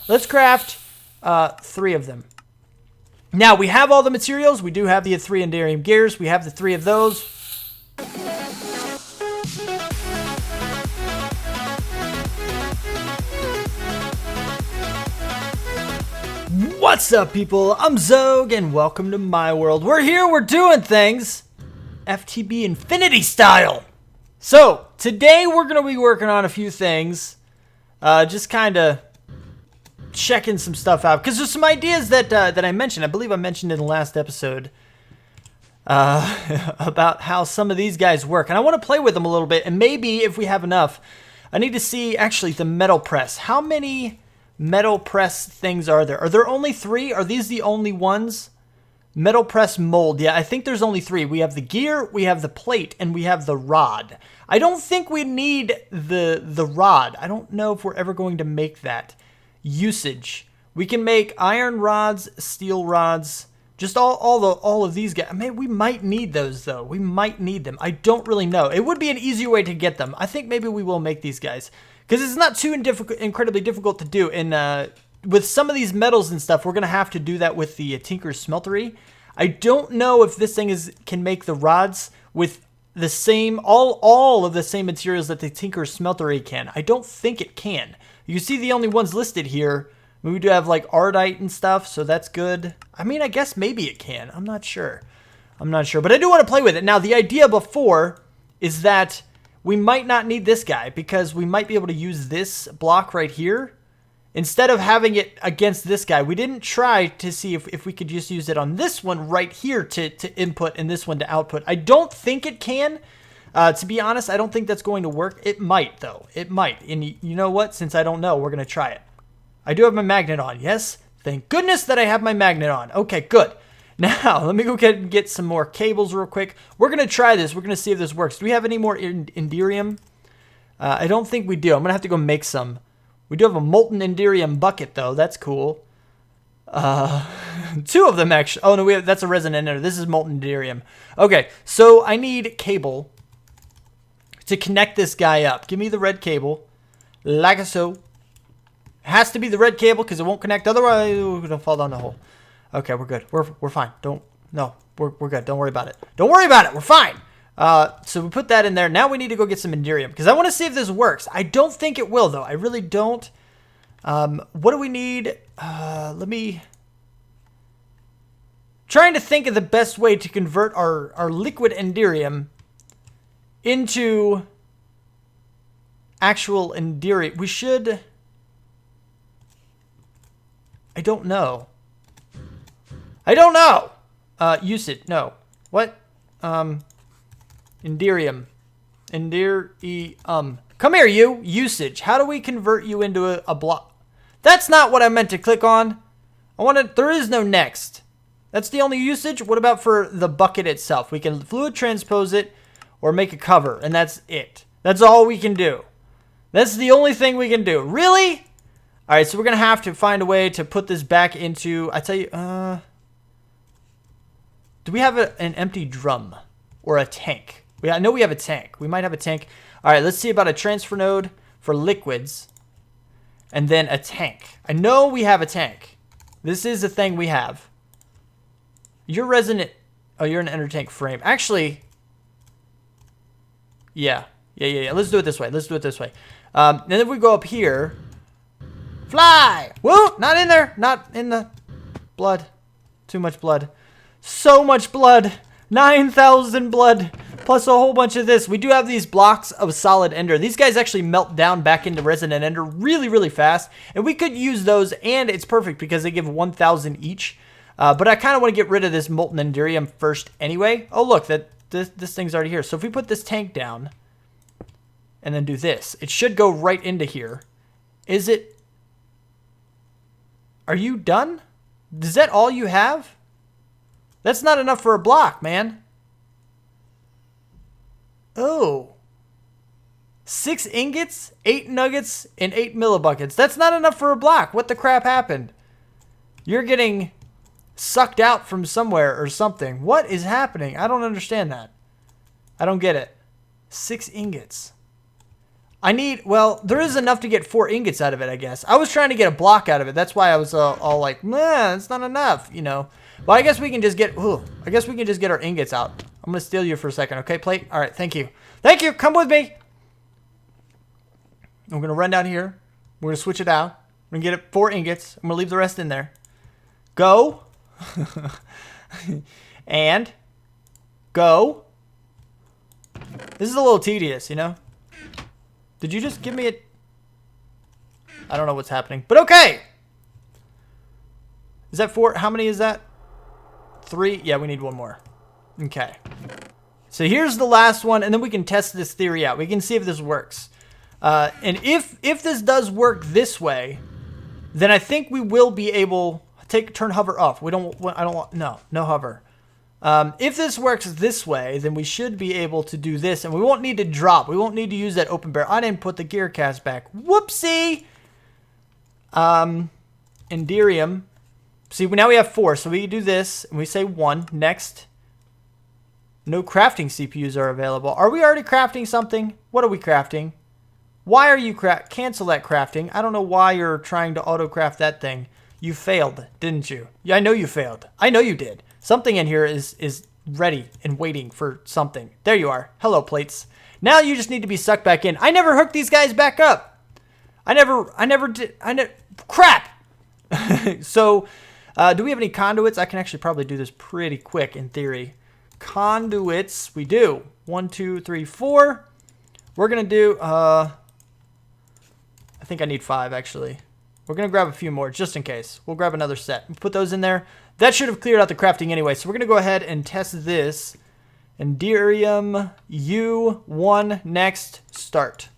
Let's craft 3 of them. Now, we have all the materials. We do have the 3 Enderium gears. We have the 3 of those. What's up, people? I'm Xogue, and welcome to my world. We're here, we're doing things FTB Infinity style. So, today we're going to be working on a few things. Just kind of checking some stuff out. Because there's some ideas that I mentioned. I believe I mentioned in the last episode. About how some of these guys work. And I want to play with them a little bit. And maybe, if we have enough, I need to see, actually, the metal press. How many metal press things are there? Are there only 3? Are these the only ones? Metal press mold. Yeah, I think there's only 3. We have the gear, we have the plate, and we have the rod. I don't think we need the rod. I don't know if we're ever going to make that. Usage. We can make iron rods, steel rods, just all of these guys. I mean, we might need those, though. We might need them. I don't really know. It would be an easier way to get them. I think maybe we will make these guys. Because it's not too incredibly difficult to do. And with some of these metals and stuff, we're going to have to do that with the Tinker's Smeltery. I don't know if this thing can make the rods with the same, all of the same materials that the Tinker's Smeltery can. I don't think it can. You see the only ones listed here. We do have like Ardite and stuff, so that's good. I mean, I guess maybe it can. I'm not sure. But I do want to play with it. Now, the idea before is that we might not need this guy because we might be able to use this block right here instead of having it against this guy. We didn't try to see if we could just use it on this one right here to input and this one to output. I don't think it can. To be honest, I don't think that's going to work. It might, though. It might. And you know what? Since I don't know, we're going to try it. I do have my magnet on. Yes? Thank goodness that I have my magnet on. Okay, good. Now, let me go get some more cables real quick. We're going to try this. We're going to see if this works. Do we have any more Enderium? I don't think we do. I'm going to have to go make some. We do have a molten Enderium bucket, though. That's cool. 2 of them, actually. Oh, no, that's a resin ender. This is molten Enderium. Okay, so I need cable to connect this guy up. Give me the red cable. Like so. It has to be the red cable because it won't connect. Otherwise, we're going to fall down the hole. Okay, we're good. We're fine. We're good. Don't worry about it. Don't worry about it. We're fine. So we put that in there. Now we need to go get some Enderium because I want to see if this works. I don't think it will, though. I really don't. What do we need? Let me... Trying to think of the best way to convert our liquid Enderium into actual Enderium. We should... I don't know. Usage. No. What? Enderium. Come here, you. Usage. How do we convert you into a block? That's not what I meant to click on. There is no next. That's the only usage. What about for the bucket itself? We can fluid transpose it or make a cover, and that's it. That's all we can do. That's the only thing we can do. Really? All right, so we're going to have to find a way to put this back into, I tell you, do we have an empty drum or a tank? I know we have a tank. We might have a tank. All right, let's see about a transfer node for liquids and then a tank. I know we have a tank. This is a thing we have. You're resonant. Oh, you're an ender tank frame. Actually, yeah. Let's do it this way. And then if we go up here, fly. Whoa, not in there. Not in the blood. Too much blood. So much blood. 9,000 blood. Plus a whole bunch of this. We do have these blocks of solid ender. These guys actually melt down back into resonant ender really, really fast. And we could use those, and it's perfect because they give 1,000 each. But I kind of want to get rid of this molten Enderium first anyway. Oh, look, this thing's already here. So if we put this tank down and then do this, it should go right into here. Is it... Are you done? Is that all you have? That's not enough for a block, man. Oh. 6 ingots, 8 nuggets, and 8 millibuckets. That's not enough for a block. What the crap happened? You're getting sucked out from somewhere or something. What is happening? I don't understand that. I don't get it. 6 ingots. I need, well, there is enough to get 4 ingots out of it, I guess. I was trying to get a block out of it. That's why I was all like, man, it's not enough, you know. But I guess we can just get, I guess we can just get our ingots out. I'm going to steal you for a second, okay, plate? All right, thank you. Thank you, come with me. I'm going to run down here. We're going to switch it out. We're going to get it 4 ingots. I'm going to leave the rest in there. Go. And go. This is a little tedious, you know. Did you just give me a... I don't know what's happening, but okay. Is that 4? How many is that? 3? Yeah, we need 1 more. Okay. So here's the last one, and then we can test this theory out. We can see if this works. And if this does work this way, then I think we will be able... Turn hover off. I don't want... No hover. If this works this way, then we should be able to do this, and we won't need to drop. We won't need to use that open barrel. I didn't put the gear cast back. Whoopsie! Enderium. See, now we have 4, so we do this, and we say 1. Next. No crafting CPUs are available. Are we already crafting something? What are we crafting? Why are you cancel that crafting? I don't know why you're trying to auto-craft that thing. You failed, didn't you? Yeah, I know you failed. I know you did. Something in here is ready and waiting for something. There you are. Hello, plates. Now you just need to be sucked back in. I never hooked these guys back up. I never did. Crap! So, do we have any conduits? I can actually probably do this pretty quick in theory. Conduits, we do. 1, 2, 3, 4. We're going to do, I think I need 5 actually. We're going to grab a few more just in case. We'll grab another set. Put those in there. That should have cleared out the crafting anyway. So we're going to go ahead and test this. Enderium U1 next start.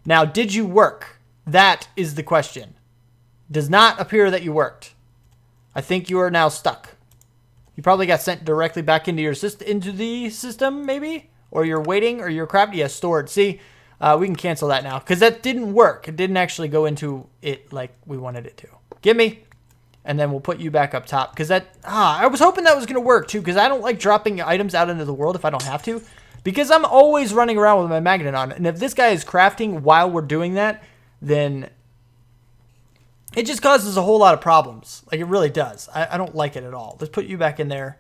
Now, did you work? That is the question. Does not appear that you worked. I think you are now stuck. You probably got sent directly back into your into the system, maybe? Or you're waiting, or you're crafting. Yeah, stored. See? We can cancel that now because that didn't work. It didn't actually go into it like we wanted it to. Give me. And then we'll put you back up top because that... I was hoping that was going to work too because I don't like dropping items out into the world if I don't have to. Because I'm always running around with my magnet on. And if this guy is crafting while we're doing that, then it just causes a whole lot of problems. Like it really does. I don't like it at all. Let's put you back in there.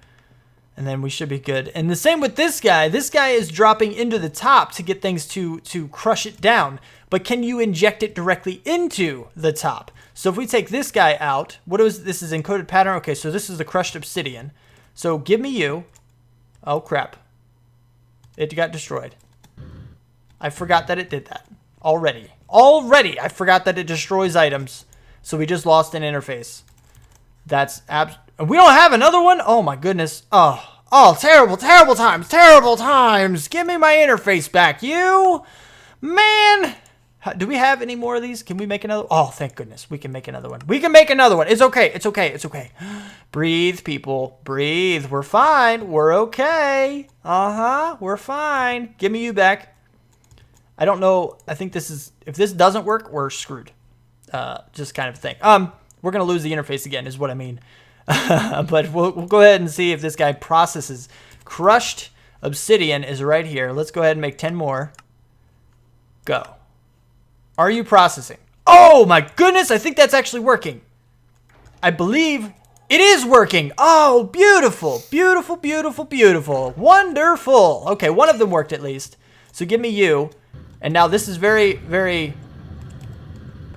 And then we should be good. And the same with this guy. This guy is dropping into the top to get things to crush it down. But can you inject it directly into the top? So if we take this guy out, this is encoded pattern. Okay, so this is the crushed obsidian. So give me you. Oh, crap. It got destroyed. I forgot that it did that. Already, I forgot that it destroys items. So we just lost an interface. That's we don't have another one? Oh my goodness. Oh, terrible times. Give me my interface back, you. Man. Do we have any more of these? Can we make another? Oh, thank goodness. We can make another one. We can make another one. It's okay. It's okay. It's okay. Breathe, people. Breathe. We're fine. We're okay. We're fine. Give me you back. I don't know. I think this is, if this doesn't work, we're screwed. Just kind of thing. We're going to lose the interface again is what I mean. But we'll go ahead and see if this guy processes. Crushed obsidian is right here. Let's go ahead and make 10 more. Go. Are you processing? Oh my goodness, I think that's actually working. I believe it is working. Oh, beautiful, beautiful, beautiful, beautiful. Wonderful. Okay, one of them worked at least. So give me you. And now this is very, very,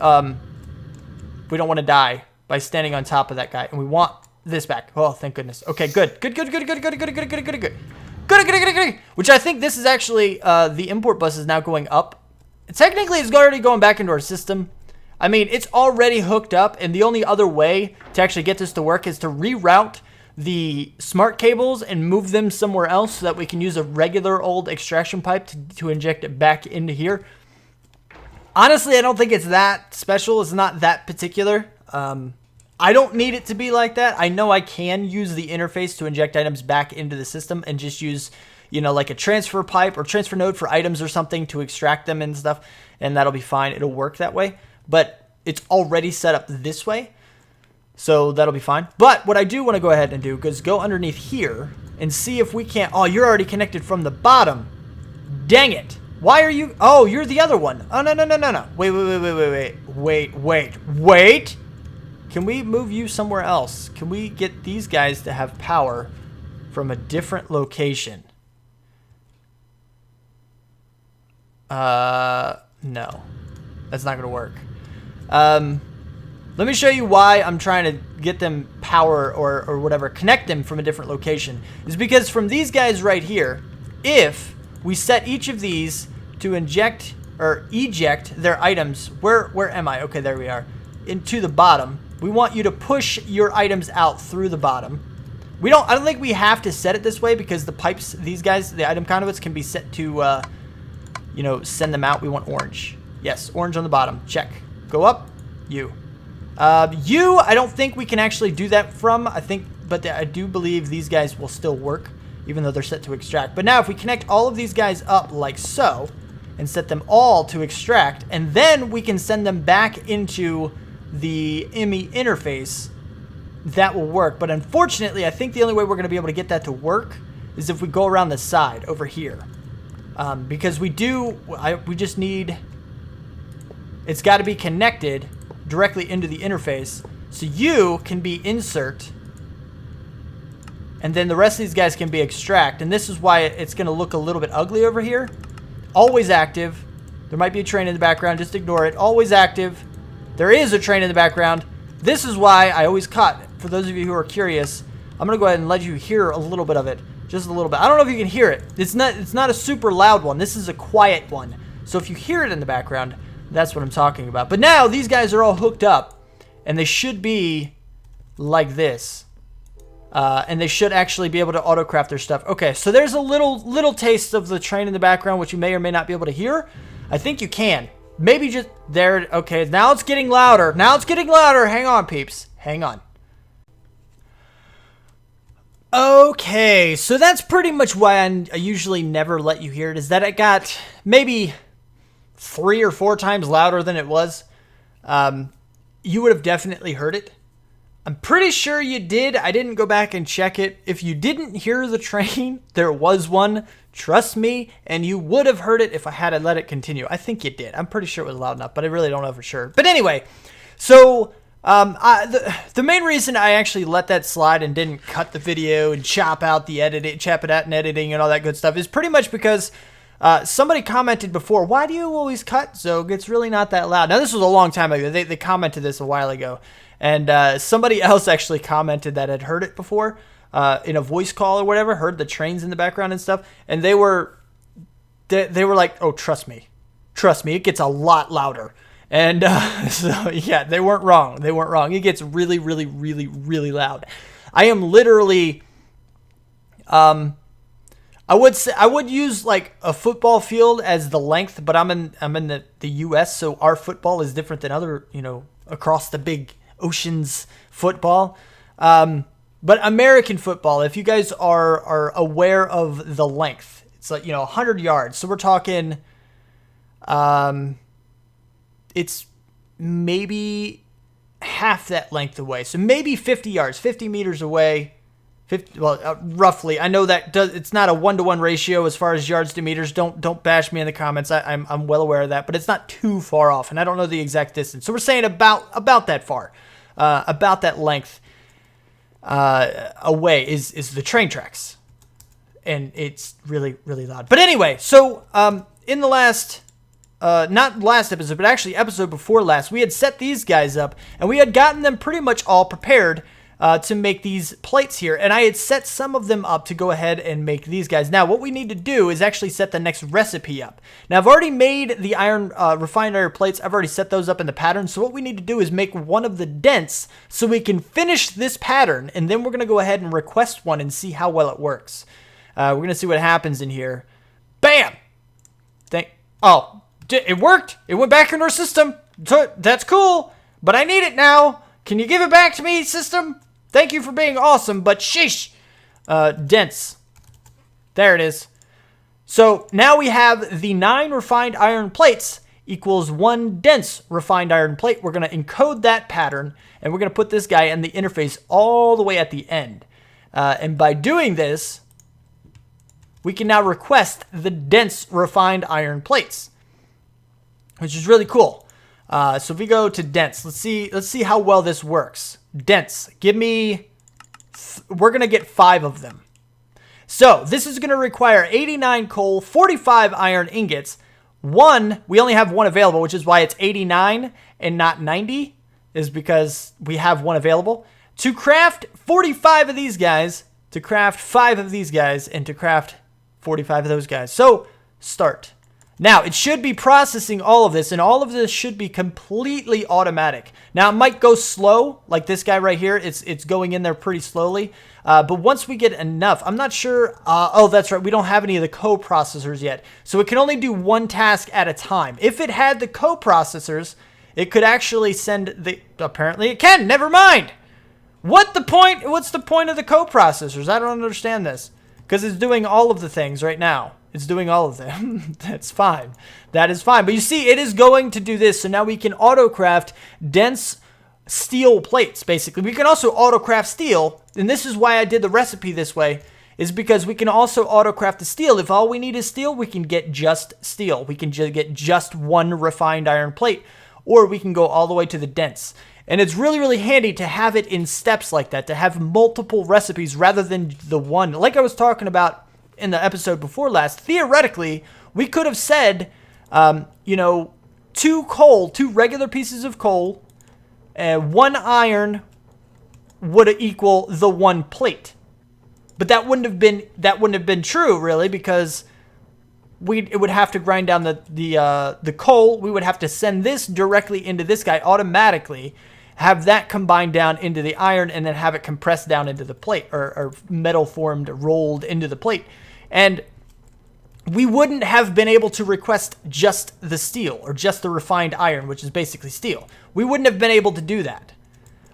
we don't want to die by standing on top of that guy. And we want this back. Oh, thank goodness. Okay, good. Good. Which I think this is actually, the import bus is now going up. Technically, it's already going back into our system. I mean, it's already hooked up, and the only other way to actually get this to work is to reroute the smart cables and move them somewhere else so that we can use a regular old extraction pipe to inject it back into here. Honestly, I don't think it's that special. It's not that particular. I don't need it to be like that. I know I can use the interface to inject items back into the system and just use, you know, like a transfer pipe or transfer node for items or something to extract them and stuff, and that'll be fine. It'll work that way, but it's already set up this way, so that'll be fine. But what I do want to go ahead and do is go underneath here and see if we can't... Oh, you're already connected from the bottom. Dang it. Why are you... Oh, you're the other one. Oh, no. Wait. Can we move you somewhere else? Can we get these guys to have power from a different location? No. That's not going to work. Let me show you why I'm trying to get them power or whatever, connect them from a different location. Is because from these guys right here, if we set each of these to inject or eject their items, where am I? Okay, there we are. Into the bottom. We want you to push your items out through the bottom. I don't think we have to set it this way because the pipes, these guys, the item conduits can be set to, you know, send them out. We want orange. Yes, orange on the bottom. Check. Go up. You. I don't think we can actually do that from, but I do believe these guys will still work, even though they're set to extract. But now if we connect all of these guys up like so, and set them all to extract, and then we can send them back into the IMI interface, that will work. But unfortunately, I think the only way we're going to be able to get that to work is if we go around the side over here. Because we just need, it's got to be connected directly into the interface, so you can be insert, and then the rest of these guys can be extract. And this is why it's going to look a little bit ugly over here. Always active. There might be a train in the background, just ignore it. Always active. There is a train in the background. This is why I always cut. For those of you who are curious, I'm going to go ahead and let you hear a little bit of it. Just a little bit. I don't know if you can hear it. It's not a super loud one. This is a quiet one. So if you hear it in the background, that's what I'm talking about. But now these guys are all hooked up, and they should be like this. And they should actually be able to autocraft their stuff. Okay, so there's a little taste of the train in the background, which you may or may not be able to hear. I think you can. Maybe just there. Okay, now it's getting louder. Hang on, peeps. Hang on. Okay, so that's pretty much why I usually never let you hear it, is that it got maybe 3 or 4 times louder than it was. You would have definitely heard it. I'm pretty sure you did. I didn't go back and check it. If you didn't hear the train, there was one. Trust me, and you would have heard it if I had let it continue. I think you did. I'm pretty sure it was loud enough, but I really don't know for sure. But anyway, so the main reason I actually let that slide and didn't cut the video and chop it out in editing and all that good stuff is pretty much because somebody commented before, why do you always cut, Xogue? It's really not that loud. Now, this was a long time ago. They commented this a while ago. And somebody else actually commented that had heard it before in a voice call or whatever, heard the trains in the background and stuff. And they were like, oh, trust me, it gets a lot louder. And so, yeah, they weren't wrong. It gets really, really, really, really loud. I am literally, I would use like a football field as the length, but I'm in the US, so our football is different than other, across the big oceans football. But American football, if you guys are aware of the length, it's like, 100 yards. So we're talking, it's maybe half that length away. So maybe 50 yards, 50 meters away. Roughly. I know that it's not a 1-to-1 ratio as far as yards to meters. Don't bash me in the comments. I'm well aware of that, but it's not too far off, and I don't know the exact distance. So we're saying about that far, about that length away is the train tracks, and it's really, really loud. But anyway, so in the last, not last episode, but actually episode before last, we had set these guys up, and we had gotten them pretty much all prepared to make these plates here, and I had set some of them up to go ahead and make these guys. Now, what we need to do is actually set the next recipe up. Now, I've already made the refined iron plates. I've already set those up in the pattern, so what we need to do is make one of the dents so we can finish this pattern, and then we're going to go ahead and request one and see how well it works. We're going to see what happens in here. Bam! Oh, it worked! It went back in our system. That's cool, but I need it now. Can you give it back to me, system? Thank you for being awesome, but sheesh. Dents. There it is. So now we have the 9 refined iron plates equals 1 dense refined iron plate. We're going to encode that pattern, and we're going to put this guy in the interface all the way at the end. And by doing this, we can now request the dense refined iron plates, which is really cool. So if we go to dense, let's see how well this works. Dense, give me, we're going to get 5 of them. So this is going to require 89 coal, 45 iron ingots. We only have 1 available, which is why it's 89 and not 90, is because we have 1 available. To craft 45 of these guys, to craft 5 of these guys, and to craft 45 of those guys. So start. Now, it should be processing all of this, and all of this should be completely automatic. Now, it might go slow, like this guy right here. It's going in there pretty slowly. But once we get enough, I'm not sure. Oh, that's right. We don't have any of the co-processors yet. So it can only do 1 task at a time. If it had the co-processors, it could actually send the... Apparently it can. Never mind. What's the point of the co-processors? I don't understand this. Because it's doing all of the things right now. It's doing all of them. That's fine. That is fine. But you see, it is going to do this. So now we can auto-craft dense steel plates, basically. We can also auto-craft steel. And this is why I did the recipe this way. Is because we can also auto-craft the steel. If all we need is steel, we can get just steel. We can get just 1 refined iron plate. Or we can go all the way to the dense. And it's really, really handy to have it in steps like that. To have multiple recipes rather than the one. Like I was talking about in the episode before last, theoretically, we could have said, 2 regular pieces of coal, and 1 iron would equal the 1 plate. But that wouldn't have been true, really, because it would have to grind down the coal. We would have to send this directly into this guy automatically, have that combined down into the iron, and then have it compressed down into the plate, or metal formed, rolled into the plate. And we wouldn't have been able to request just the steel, or just the refined iron, which is basically steel. We wouldn't have been able to do that.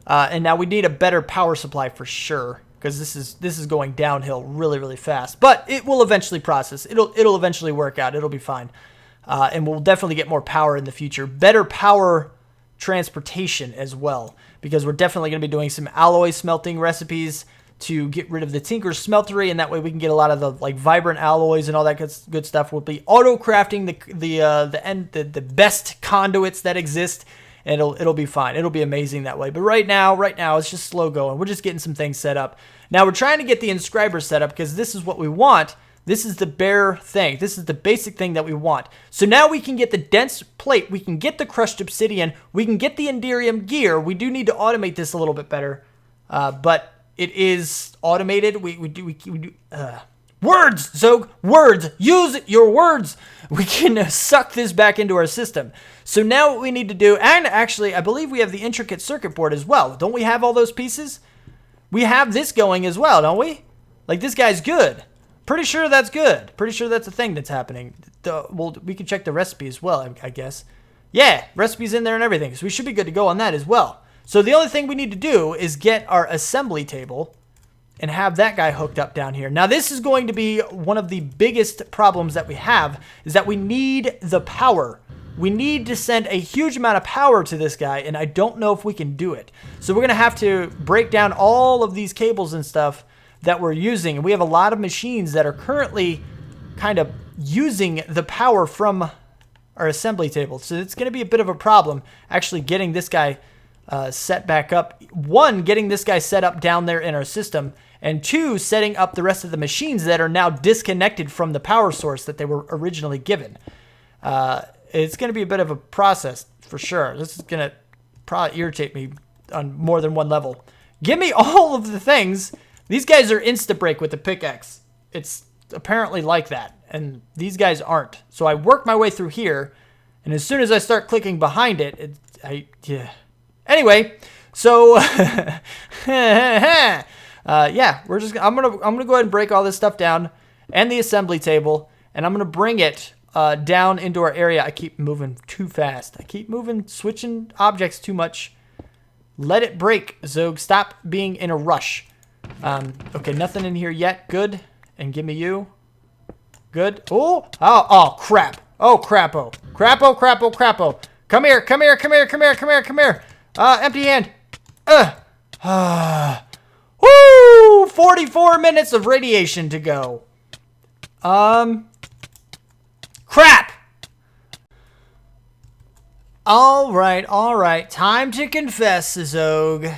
And now we need a better power supply for sure, because this is going downhill really, really fast. But it will eventually process. It'll eventually work out. It'll be fine. And we'll definitely get more power in the future. Better power transportation as well, because we're definitely going to be doing some alloy smelting recipes to get rid of the Tinker's Smeltery, and that way we can get a lot of the vibrant alloys and all that good stuff. We'll be auto-crafting the best conduits that exist, and it'll be fine. It'll be amazing that way. But right now it's just slow going. We're just getting some things set up. Now we're trying to get the inscribers set up because this is what we want. This is the bare thing. This is the basic thing that we want. So now we can get the dense plate. We can get the crushed obsidian. We can get the Enderium gear. We do need to automate this a little bit better, but it is automated. We do words, Xogue, words. Use your words. We can suck this back into our system. So now what we need to do, and actually I believe we have the intricate circuit board as well. Don't we have all those pieces? We have this going as well, don't we? Like, this guy's good. Pretty sure that's good. Pretty sure that's a thing that's happening. Well, we can check the recipe as well, I guess. Yeah, recipe's in there and everything. So we should be good to go on that as well. So the only thing we need to do is get our assembly table and have that guy hooked up down here. Now, this is going to be one of the biggest problems that we have, is that we need the power. We need to send a huge amount of power to this guy, and I don't know if we can do it. So we're going to have to break down all of these cables and stuff that we're using. And we have a lot of machines that are currently kind of using the power from our assembly table. So it's going to be a bit of a problem actually getting this guy set back up. 1, getting this guy set up down there in our system, and 2, setting up the rest of the machines that are now disconnected from the power source that they were originally given. It's going to be a bit of a process for sure. This is going to probably irritate me on more than one level. Give me all of the things. These guys are insta-break with the pickaxe. It's apparently like that, and these guys aren't. So I work my way through here, and as soon as I start clicking behind it, yeah. Anyway, so yeah, I'm gonna go ahead and break all this stuff down, and the assembly table, and I'm gonna bring it down into our area. I keep moving too fast. I keep moving, switching objects too much. Let it break, Xogue. Stop being in a rush. Okay, nothing in here yet. Good. And give me you. Good. Oh, crap. Oh, crapo. Crapo, crapo, crapo. Come here, come here, come here, come here, come here, come here. Empty hand. Woo! 44 minutes of radiation to go. Crap! Alright. Time to confess, Xogue.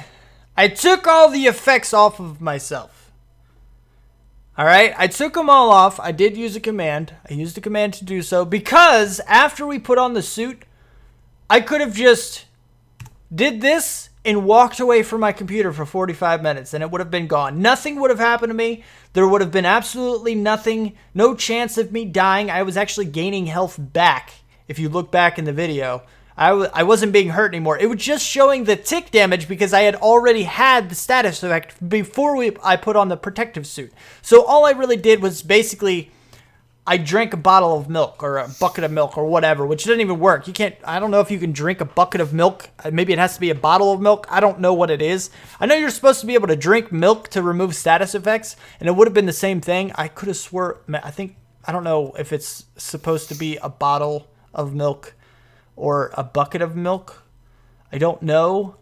I took all the effects off of myself. Alright, I took them all off. I did use a command. I used a command to do so because after we put on the suit, I could have just did this and walked away from my computer for 45 minutes and it would have been gone. Nothing would have happened to me. There would have been absolutely nothing. No chance of me dying. I was actually gaining health back. If you look back in the video, I wasn't being hurt anymore. It was just showing the tick damage because I had already had the status effect before I put on the protective suit. So all I really did was basically I drank a bottle of milk or a bucket of milk or whatever, which doesn't even work. You can't, I don't know if you can drink a bucket of milk. Maybe it has to be a bottle of milk. I don't know what it is. I know you're supposed to be able to drink milk to remove status effects, and it would have been the same thing. I could have swore, I don't know if it's supposed to be a bottle of milk or a bucket of milk. I don't know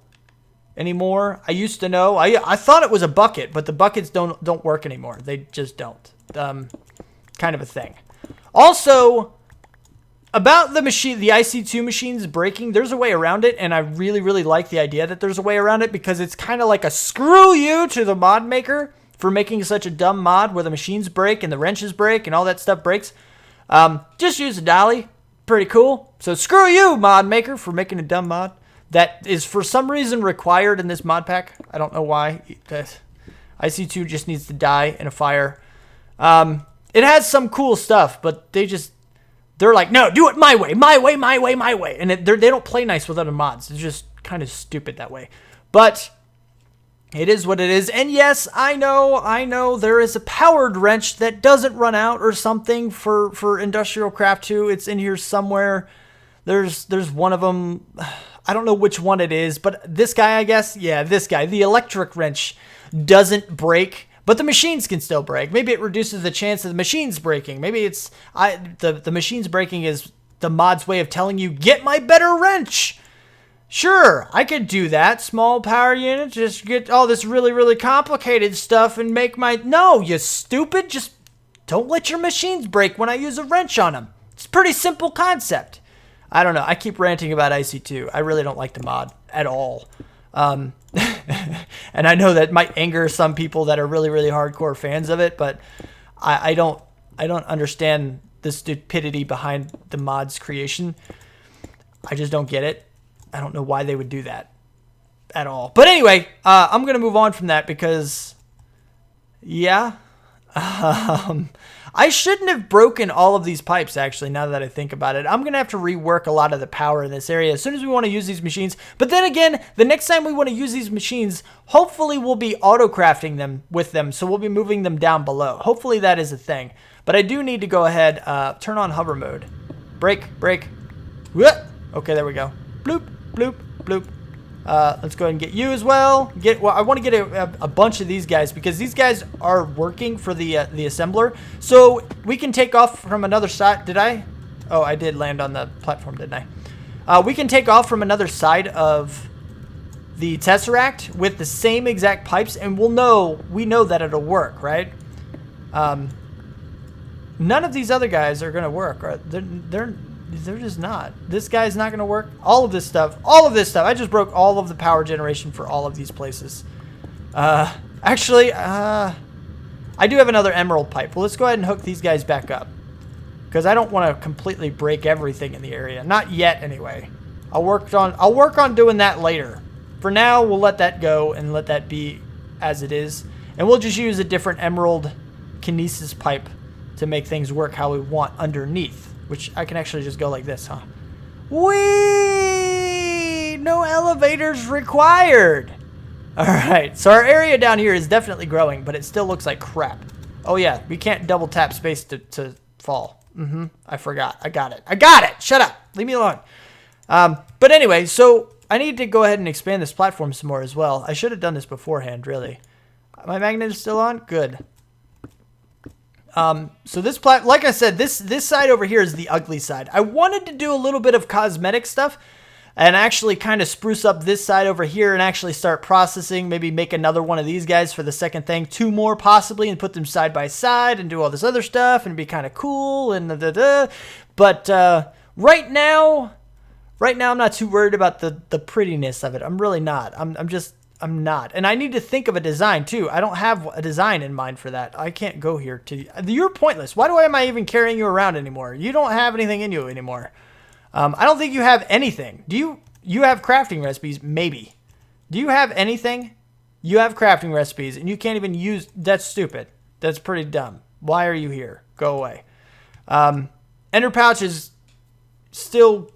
anymore. I used to know. I thought it was a bucket, but the buckets don't work anymore. They just don't. Kind of a thing. Also, about the machine, the IC2 machines breaking, there's a way around it, and I really, really like the idea that there's a way around it because it's kind of like a screw you to the mod maker for making such a dumb mod where the machines break and the wrenches break and all that stuff breaks. Just use a dolly. Pretty cool. So screw you, mod maker, for making a dumb mod that is for some reason required in this mod pack. I don't know why. IC2 just needs to die in a fire. It has some cool stuff, but they're like, no, do it my way, my way, my way, my way. And they don't play nice with other mods. It's just kind of stupid that way. But it is what it is. And yes, I know there is a powered wrench that doesn't run out or something for Industrial Craft 2. It's in here somewhere. There's one of them. I don't know which one it is, but this guy, I guess. Yeah, this guy. The electric wrench doesn't break. But the machines can still break. Maybe it reduces the chance of the machines breaking. Maybe it's the machines breaking is the mod's way of telling you, get my better wrench. Sure, I could do that. Small power unit, just get all this really, really complicated stuff and make my... No, you stupid. Just don't let your machines break when I use a wrench on them. It's a pretty simple concept. I don't know. I keep ranting about IC2. I really don't like the mod at all. And I know that might anger some people that are really, really hardcore fans of it, but I don't understand the stupidity behind the mod's creation. I just don't get it. I don't know why they would do that at all. But anyway, I'm going to move on from that because, yeah, I shouldn't have broken all of these pipes, actually, now that I think about it. I'm going to have to rework a lot of the power in this area as soon as we want to use these machines. But then again, the next time we want to use these machines, hopefully we'll be auto-crafting them with them, so we'll be moving them down below. Hopefully that is a thing. But I do need to go ahead, turn on hover mode. Brake. Whoop. Okay, there we go. Bloop, bloop, bloop. Let's go ahead and get you as well. I want to get a bunch of these guys because these guys are working for the assembler. So we can take off from another side. Did I? Oh, I did land on the platform, didn't I? We can take off from another side of the Tesseract with the same exact pipes, and we know that it'll work, right? None of these other guys are gonna work. Right? They're just not. This guy's not going to work. All of this stuff. I just broke all of the power generation for all of these places. Actually, I do have another emerald pipe. Well, let's go ahead and hook these guys back up. Because I don't want to completely break everything in the area. Not yet, anyway. I'll work on doing that later. For now, we'll let that go and let that be as it is. And we'll just use a different emerald kinesis pipe to make things work how we want underneath. Which I can actually just go like this, huh? Whee! No elevators required. All right, so our area down here is definitely growing, but it still looks like crap. Oh yeah, we can't double tap space to fall. I forgot. I got it. Shut up. Leave me alone. But anyway, so I need to go ahead and expand this platform some more as well. I should have done this beforehand, really. My magnet is still on? Good. So this like I said, this side over here is the ugly side. I wanted to do a little bit of cosmetic stuff, and actually kind of spruce up this side over here and actually start processing, maybe make another one of these guys for the second thing, 2 more possibly, and put them side by side and do all this other stuff and be kind of cool and But right now I'm not too worried about the prettiness of it. I'm really not. I'm not. And I need to think of a design too. I don't have a design in mind for that. I can't go here to... You're pointless. Why am I even carrying you around anymore? You don't have anything in you anymore. I don't think you have anything. Do you have crafting recipes? Maybe. Do you have anything? You have crafting recipes and you can't even use... That's stupid. That's pretty dumb. Why are you here? Go away. Ender pouch is still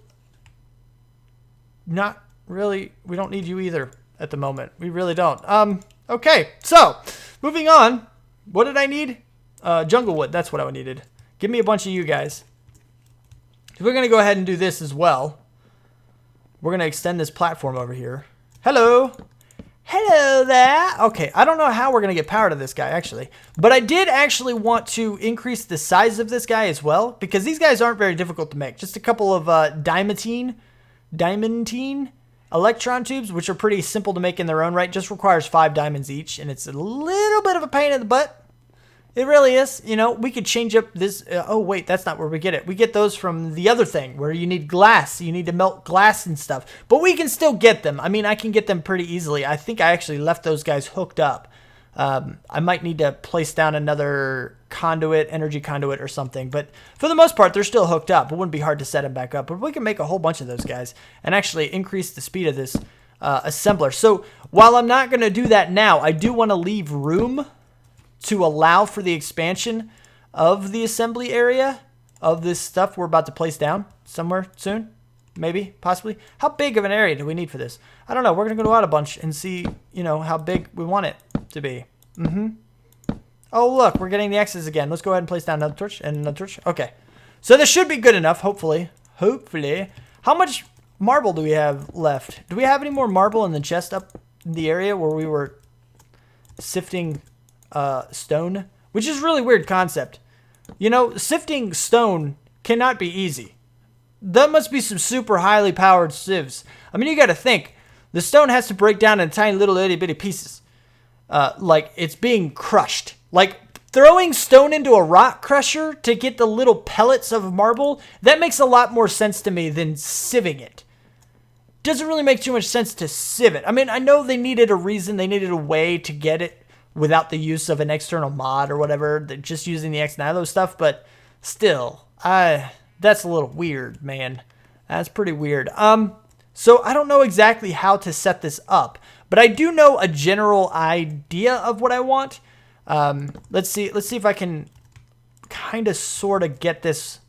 not really... We don't need you either at the moment. We really don't. Okay, so moving on. What did I need? Jungle wood. That's what I needed. Give me a bunch of you guys. We're going to go ahead and do this as well. We're going to extend this platform over here. Hello. Hello there. Okay, I don't know how we're going to get power to this guy, actually. But I did actually want to increase the size of this guy as well, because these guys aren't very difficult to make. Just a couple of diamantine electron tubes, which are pretty simple to make in their own right. Just requires 5 diamonds each, and it's a little bit of a pain in the butt. It really is. You know, we could change up this. Oh, wait, that's not where we get it. We get those from the other thing where you need glass. You need to melt glass and stuff. But we can still get them. I mean, I can get them pretty easily. I think I actually left those guys hooked up. I might need to place down another conduit, energy conduit or something. But for the most part, they're still hooked up. It wouldn't be hard to set them back up. But we can make a whole bunch of those guys and actually increase the speed of this assembler. So while I'm not going to do that now, I do want to leave room to allow for the expansion of the assembly area of this stuff we're about to place down somewhere soon. Maybe, possibly. How big of an area do we need for this? I don't know. We're going to go out a bunch and see, you know, how big we want it to be. Oh, look, we're getting the X's again. Let's go ahead and place down another torch and another torch. Okay. So this should be good enough, hopefully. Hopefully. How much marble do we have left? Do we have any more marble in the chest up in the area where we were sifting stone? Which is a really weird concept. You know, sifting stone cannot be easy. That must be some super highly powered sieves. I mean, you got to think. The stone has to break down in tiny little itty bitty pieces. Like it's being crushed. Like throwing stone into a rock crusher to get the little pellets of marble, that makes a lot more sense to me than sieving it. Doesn't really make too much sense to sieve it. I mean, I know they needed a reason. They needed a way to get it without the use of an external mod or whatever. They're just using the X-Nilo stuff, but still, that's a little weird, man. That's pretty weird. So I don't know exactly how to set this up, but I do know a general idea of what I want. Let's see if I can kind of sort of get this.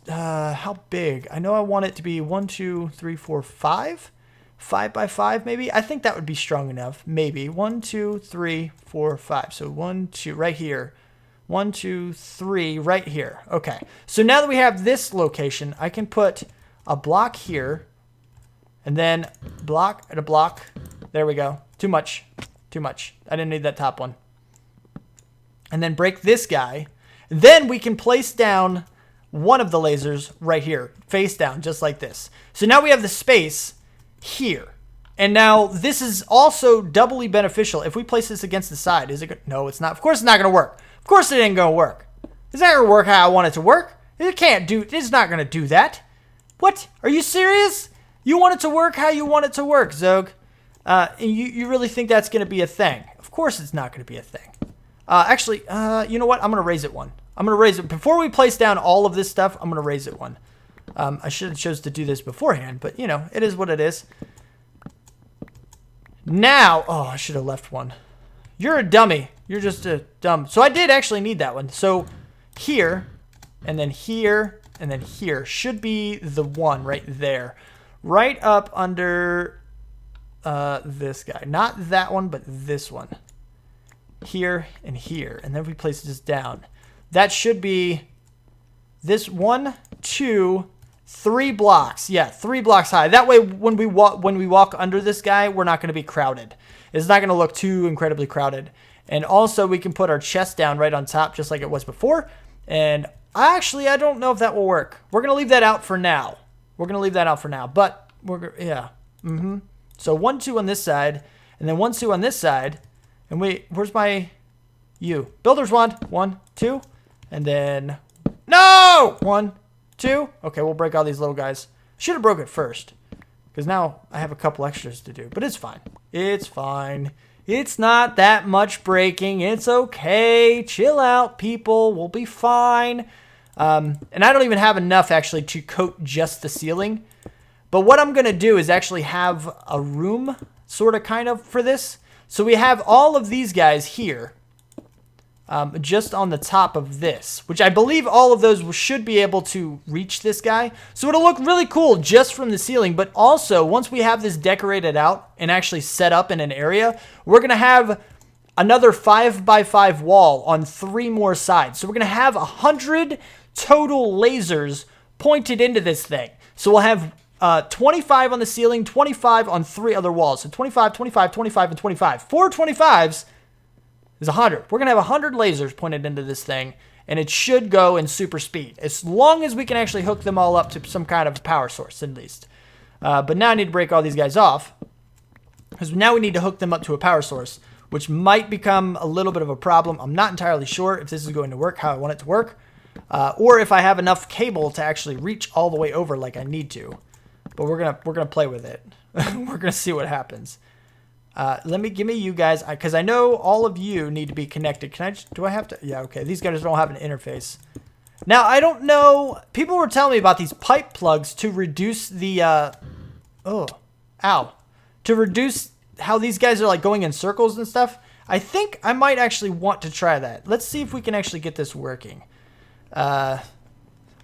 How big? I know I want it to be 1, 2, 3, 4, 5. 5 by 5 maybe. I think that would be strong enough. Maybe 1, 2, 3, 4, 5. So 1, 2 right here. 1, 2, 3 right here. Okay. So now that we have this location, I can put a block here, and then block and a block. There we go. Too much. Too much. I didn't need that top one. And then break this guy. Then we can place down one of the lasers right here, face down, just like this. So now we have the space here. And now this is also doubly beneficial. If we place this against the side, is it good? No, it's not. Of course it's not going to work. Of course it ain't going to work. It's not going to work how I want it to work. It can't do, it's not going to do that. What? Are you serious? You want it to work how you want it to work, Xogue. And you really think that's going to be a thing? Of course it's not going to be a thing. Actually, you know what? I'm going to raise it 1. I'm going to raise it. Before we place down all of this stuff, I'm going to raise it 1. I should have chose to do this beforehand, but, you know, it is what it is. Now, oh, I should have left 1. You're a dummy. You're just a dumb. So I did actually need that one. So here, and then here, and then here should be the 1 right there. Right up under this guy. Not that one, but this one. Here and here. And then if we place this down, that should be this 1, 2, 3 blocks. Yeah, 3 blocks high. That way, when we walk under this guy, we're not going to be crowded. It's not going to look too incredibly crowded. And also, we can put our chest down right on top, just like it was before. And actually, I don't know if that will work. We're going to leave that out for now. We're going to leave that out for now. But Yeah. So 1, 2 on this side, and then 1, 2 on this side. And wait, where's my builder's wand? 1, 2, and then no 1, 2. Okay, we'll break all these little guys. Should have broke it first, because now I have a couple extras to do. But it's fine. It's fine. It's not that much breaking. It's okay. Chill out, people. We'll be fine. And I don't even have enough actually to coat just the ceiling. But what I'm going to do is actually have a room sort of kind of for this. So we have all of these guys here just on the top of this, which I believe all of those should be able to reach this guy. So it'll look really cool just from the ceiling. But also, once we have this decorated out and actually set up in an area, we're going to have another 5x5 wall on 3 more sides. So we're going to have 100 total lasers pointed into this thing. So we'll have 25 on the ceiling, 25 on 3 other walls. So 25, 25, 25, and 25. 4 25s is 100. We're going to have 100 lasers pointed into this thing, and it should go in super speed, as long as we can actually hook them all up to some kind of power source, at least. But now I need to break all these guys off, because now we need to hook them up to a power source, which might become a little bit of a problem. I'm not entirely sure if this is going to work how I want it to work, or if I have enough cable to actually reach all the way over like I need to. But we're gonna play with it. We're gonna see what happens. Give me you guys, because I know all of you need to be connected. Do I have to? Yeah, okay. These guys don't have an interface. Now, I don't know. People were telling me about these pipe plugs to reduce the, to reduce how these guys are like going in circles and stuff. I think I might actually want to try that. Let's see if we can actually get this working.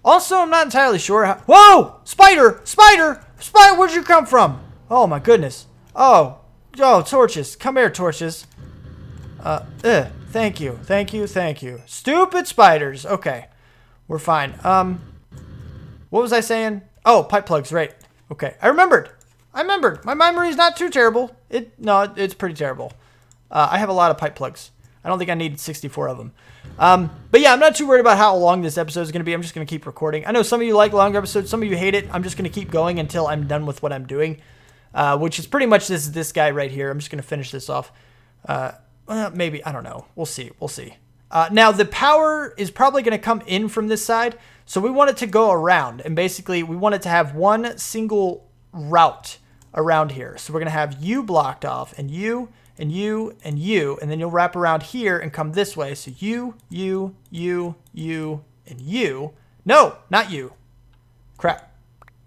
Also, I'm not entirely sure how... Whoa! Spider! Spider! Spider! Where'd you come from? Oh, my goodness. Oh, torches. Come here, torches. Thank you. Thank you. Thank you. Stupid spiders. Okay. We're fine. What was I saying? Oh, pipe plugs, right. Okay. I remembered. My memory's not too terrible. It's pretty terrible. I have a lot of pipe plugs. I don't think I need 64 of them. But yeah, I'm not too worried about how long this episode is going to be. I'm just going to keep recording. I know some of you like longer episodes. Some of you hate it. I'm just going to keep going until I'm done with what I'm doing, which is pretty much this guy right here. I'm just going to finish this off. Maybe. I don't know. We'll see. Now, the power is probably going to come in from this side. So we want it to go around. And basically, we want it to have one single route around here. So we're going to have you blocked off, and you, and you, and you, and then you'll wrap around here and come this way. So you, and you. No, not you. Crap.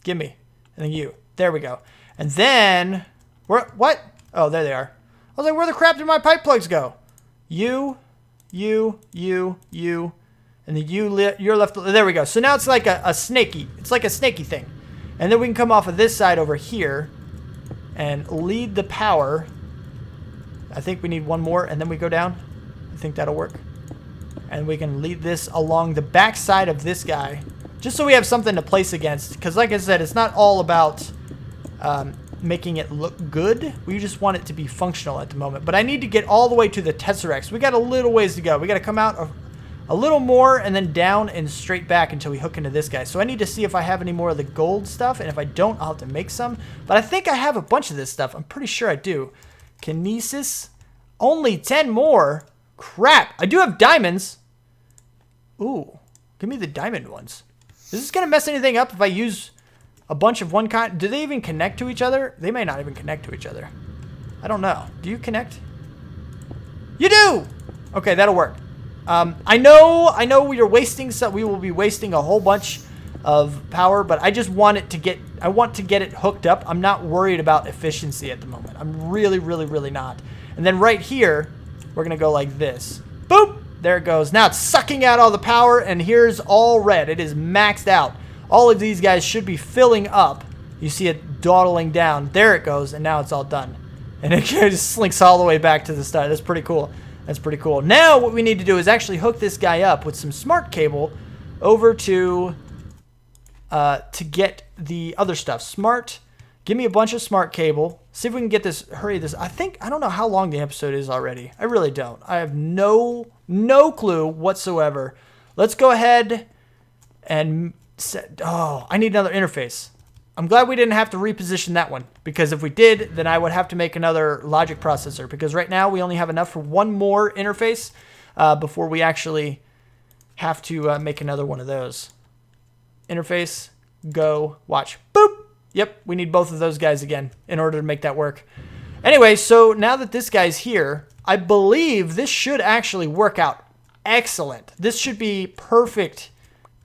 Give me. And then you. There we go. And then, what? Oh, there they are. I was like, where the crap did my pipe plugs go? You, and then you're left. There we go. So now it's like a snaky. It's like a snaky thing. And then we can come off of this side over here and lead the power. I think we need one more, and then we go down. I think that'll work. And we can lead this along the back side of this guy, just so we have something to place against. Because like I said, it's not all about making it look good. We just want it to be functional at the moment. But I need to get all the way to the Tesseracts. We got a little ways to go. We got to come out a little more and then down and straight back until we hook into this guy. So I need to see if I have any more of the gold stuff. And if I don't, I'll have to make some. But I think I have a bunch of this stuff. I'm pretty sure I do. Kinesis. Only 10 more. Crap. I do have diamonds. Ooh. Give me the diamond ones. Is this going to mess anything up if I use a bunch of one kind? Do they even connect to each other? They may not even connect to each other. I don't know. Do you connect? You do! Okay, that'll work. I know we are wasting some. We will be wasting a whole bunch of power, but I just want it to get. I want to get it hooked up. I'm not worried about efficiency at the moment. I'm really not. And then right here, we're gonna go like this. Boop! There it goes. Now it's sucking out all the power, and here's all red. It is maxed out. All of these guys should be filling up. You see it dawdling down. There it goes, and now it's all done. And it just slinks all the way back to the start. That's pretty cool. That's pretty cool. Now what we need to do is actually hook this guy up with some smart cable over to get the other stuff. Smart. Give me a bunch of smart cable. See if we can get this. Hurry this. I don't know how long the episode is already. I really don't. I have no clue whatsoever. Let's go ahead and set. Oh, I need another interface. I'm glad we didn't have to reposition that one, because if we did, then I would have to make another logic processor, because right now we only have enough for one more interface before we actually have to make another one of those. Interface, go, watch, boop. Yep, we need both of those guys again in order to make that work. Anyway, so now that this guy's here, I believe this should actually work out excellent. This should be perfect,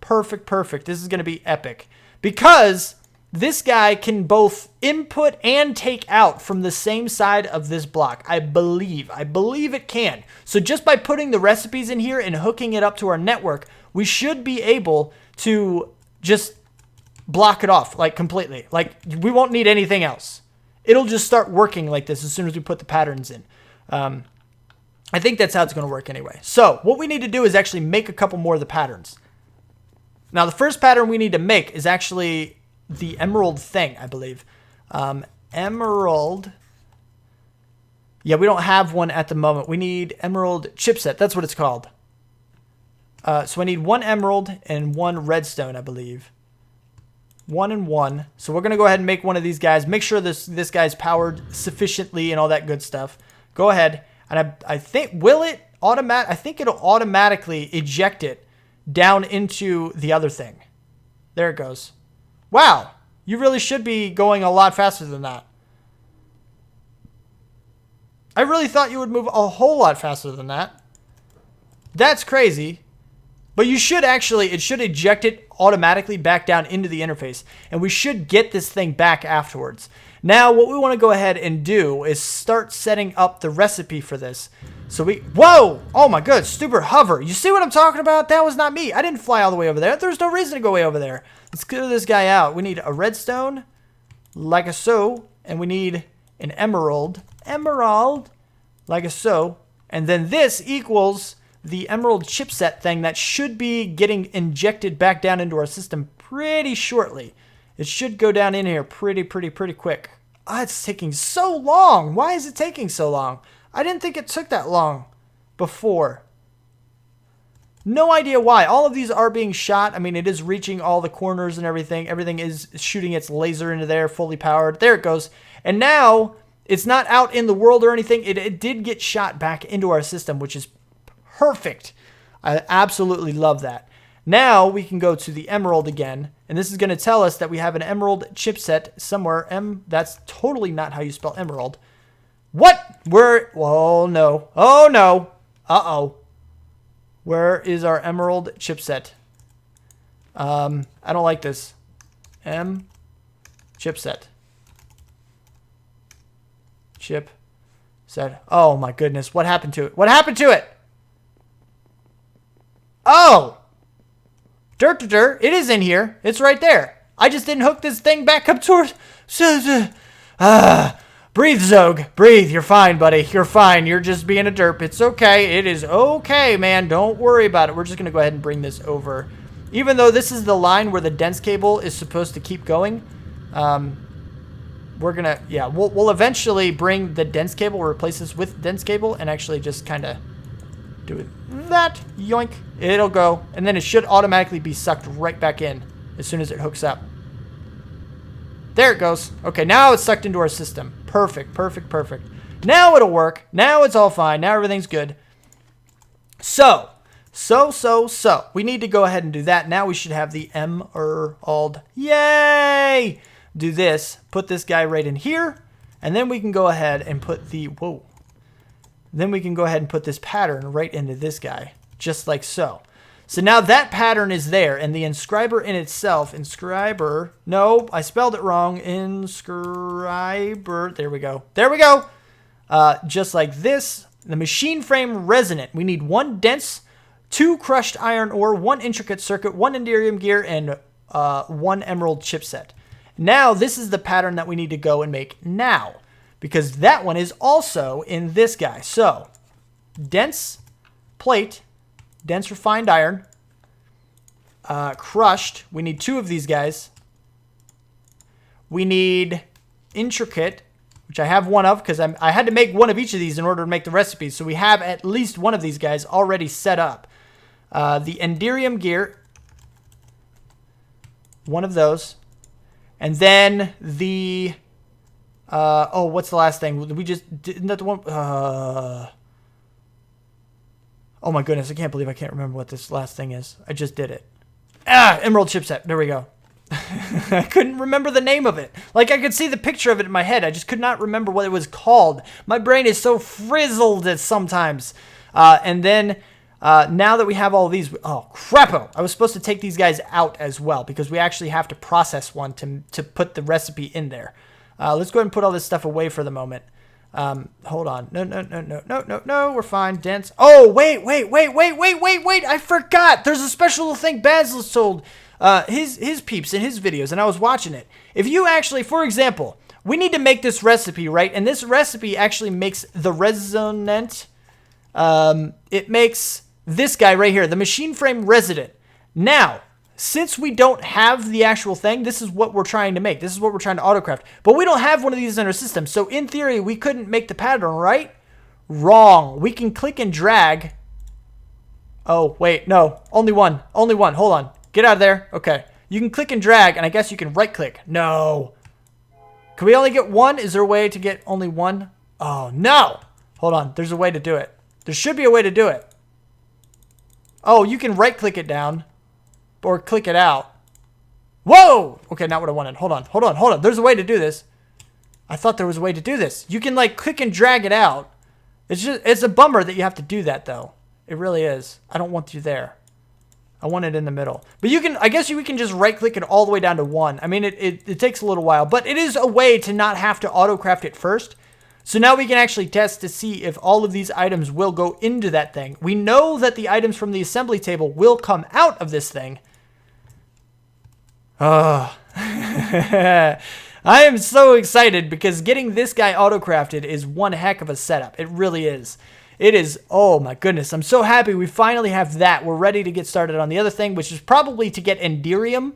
perfect, perfect. This is going to be epic, because this guy can both input and take out from the same side of this block. I believe it can. So just by putting the recipes in here and hooking it up to our network, we should be able to just block it off like completely. Like we won't need anything else. It'll just start working like this as soon as we put the patterns in. I think that's how it's going to work anyway. So what we need to do is actually make a couple more of the patterns. Now the first pattern we need to make is actually the emerald thing, I believe. Emerald. Yeah, we don't have one at the moment. We need emerald chipset. That's what it's called. So I need one emerald and one redstone, I believe. 1 and 1. So we're going to go ahead and make one of these guys. Make sure this guy's powered sufficiently and all that good stuff. Go ahead. And I think, I think it'll automatically eject it down into the other thing. There it goes. Wow. You really should be going a lot faster than that. I really thought you would move a whole lot faster than that. That's crazy. But you should actually, it should eject it automatically back down into the interface. And we should get this thing back afterwards. Now, what we want to go ahead and do is start setting up the recipe for this. So whoa! Oh my god, stupid hover. You see what I'm talking about? That was not me. I didn't fly all the way over there. There's no reason to go way over there. Let's clear this guy out. We need a redstone, like so. And we need an emerald, like so. And then this equals the emerald chipset thing that should be getting injected back down into our system pretty shortly. It should go down in here pretty quick. Ah, it's taking so long. Why is it taking so long? I didn't think it took that long before. No idea why. All of these are being shot. I mean, it is reaching all the corners and everything. Everything is shooting its laser into there, fully powered. There it goes. And now it's not out in the world or anything. It did get shot back into our system, which is perfect. I absolutely love that. Now we can go to the emerald again, and this is going to tell us that we have an emerald chipset somewhere. That's totally not how you spell emerald. What? Oh no. Oh no. Uh-oh. Where is our emerald chipset? I don't like this. Chipset. Chipset. Oh my goodness. What happened to it? What happened to it? Oh! Dirt. It is in here. It's right there. I just didn't hook this thing back up towards... Breathe, Xogue. Breathe. You're fine, buddy. You're fine. You're just being a derp. It's okay. It is okay, man. Don't worry about it. We're just going to go ahead and bring this over. Even though this is the line where the dense cable is supposed to keep going, we're going to... Yeah, we'll eventually bring the dense cable, or replace this with dense cable, and actually just kind of do it. That. Yoink. It'll go. And then it should automatically be sucked right back in as soon as it hooks up. There it goes. Okay, now it's sucked into our system. Perfect. Now it'll work. Now it's all fine. Now everything's good. So. We need to go ahead and do that. Now we should have the emerald. Yay! Do this. Put this guy right in here. And then we can go ahead and put the... Whoa. Then we can go ahead and put this pattern right into this guy. Just like so. So now that pattern is there, and the inscriber in itself, no, I spelled it wrong, inscriber, there we go, just like this, the machine frame resonant, we need 1 dense, 2 crushed iron ore, 1 intricate circuit, 1 enderium gear, and 1 emerald chipset. Now this is the pattern that we need to go and make now, because that one is also in this guy. So, dense plate, dense refined iron, crushed. We need 2 of these guys. We need intricate, which I have 1 of, because I had to make 1 of each of these in order to make the recipes. So we have at least 1 of these guys already set up. The enderium gear, 1 of those. And then the... oh, what's the last thing? We just... Isn't that the one... oh my goodness, I can't believe I can't remember what this last thing is. I just did it. Emerald chipset. There we go. I couldn't remember the name of it. Like, I could see the picture of it in my head. I just could not remember what it was called. My brain is so frizzled at sometimes. And then, now that we have all of these... Oh, crapo! I was supposed to take these guys out as well, because we actually have to process one to put the recipe in there. Let's go ahead and put all this stuff away for the moment. Hold on. No. We're fine. Dense. Oh, wait. I forgot. There's a special little thing Basil told his peeps in his videos, and I was watching it. If you actually, for example, we need to make this recipe, right? And this recipe actually makes the resonant. It makes this guy right here, the machine frame resident. Now, since we don't have the actual thing, this is what we're trying to make. This is what we're trying to autocraft. But we don't have one of these in our system. So in theory, we couldn't make the pattern, right? Wrong. We can click and drag. Oh, wait. No. Only one. Only one. Hold on. Get out of there. Okay. You can click and drag, and I guess you can right click. No. Can we only get one? Is there a way to get only one? Oh, no. Hold on. There's a way to do it. There should be a way to do it. Oh, you can right click it down. Or click it out. Whoa! Okay, not what I wanted. Hold on. There's a way to do this. I thought there was a way to do this. You can, like, click and drag it out. It's a bummer that you have to do that, though. It really is. I don't want you there. I want it in the middle. But you can, I guess we can just right-click it all the way down to 1. I mean, it takes a little while. But it is a way to not have to auto-craft it first. So now we can actually test to see if all of these items will go into that thing. We know that the items from the assembly table will come out of this thing. Oh, I am so excited because getting this guy auto-crafted is one heck of a setup. It really is. It is, oh my goodness. I'm so happy we finally have that. We're ready to get started on the other thing, which is probably to get Enderium.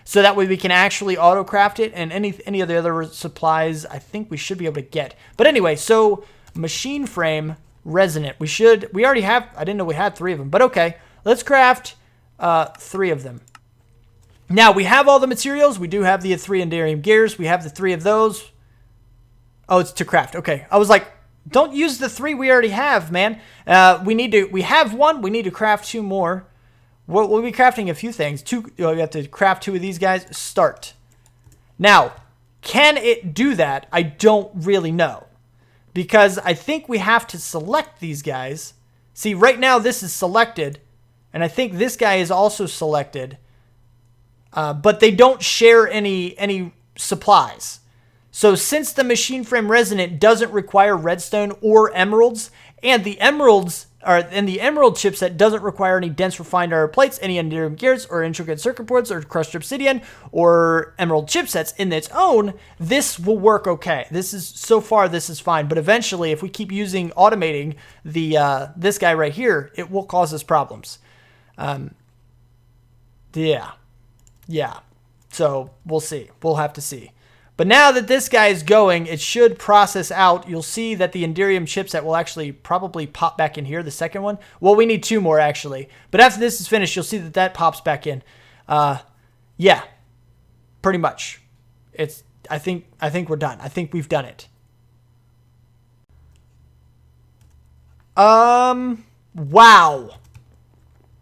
So that way we can actually auto-craft it, and any of the other supplies I think we should be able to get. But anyway, so machine frame resonant. We already have, I didn't know we had 3 of them, but okay. Let's craft 3 of them. Now, we have all the materials. We do have the 3 Enderium gears. We have the 3 of those. Oh, it's to craft. Okay. I was like, don't use the 3 we already have, man. We have 1. We need to craft 2 more. We'll be crafting a few things. We have to craft 2 of these guys. Start. Now, can it do that? I don't really know. Because I think we have to select these guys. See, right now this is selected. And I think this guy is also selected. But they don't share any supplies. So since the machine frame resonant doesn't require redstone or emeralds, and the emerald chipset doesn't require any dense refined iron plates, any Enderium gears, or intricate circuit boards, or crushed obsidian, or emerald chipsets in its own, this will work okay. So far this is fine, but eventually if we keep automating this guy right here, it will cause us problems. Yeah. So we'll see. We'll have to see. But now that this guy is going, it should process out. You'll see that the Enderium chipset will actually probably pop back in here, the second one. Well, we need 2 more, actually. But after this is finished, you'll see that pops back in. Yeah. Pretty much. I think we're done. I think we've done it.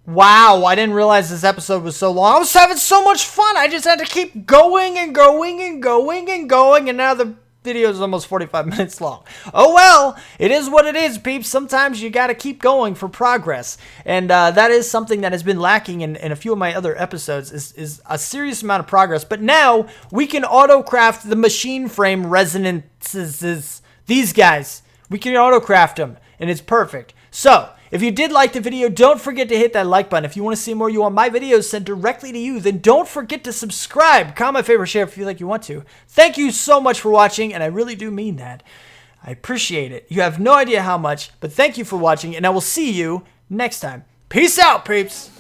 Wow, I didn't realize this episode was so long. I was having so much fun. I just had to keep going, and now the video is almost 45 minutes long. Oh well, it is what it is, peeps. Sometimes you gotta keep going for progress. And that is something that has been lacking in a few of my other episodes, is a serious amount of progress. But now, we can auto-craft the machine frame resonances. These guys, we can auto-craft them, and it's perfect. So, if you did like the video, don't forget to hit that like button. If you want to see more, you want my videos sent directly to you, then don't forget to subscribe. Comment, favorite, share if you feel like you want to. Thank you so much for watching, and I really do mean that. I appreciate it. You have no idea how much, but thank you for watching, and I will see you next time. Peace out, peeps!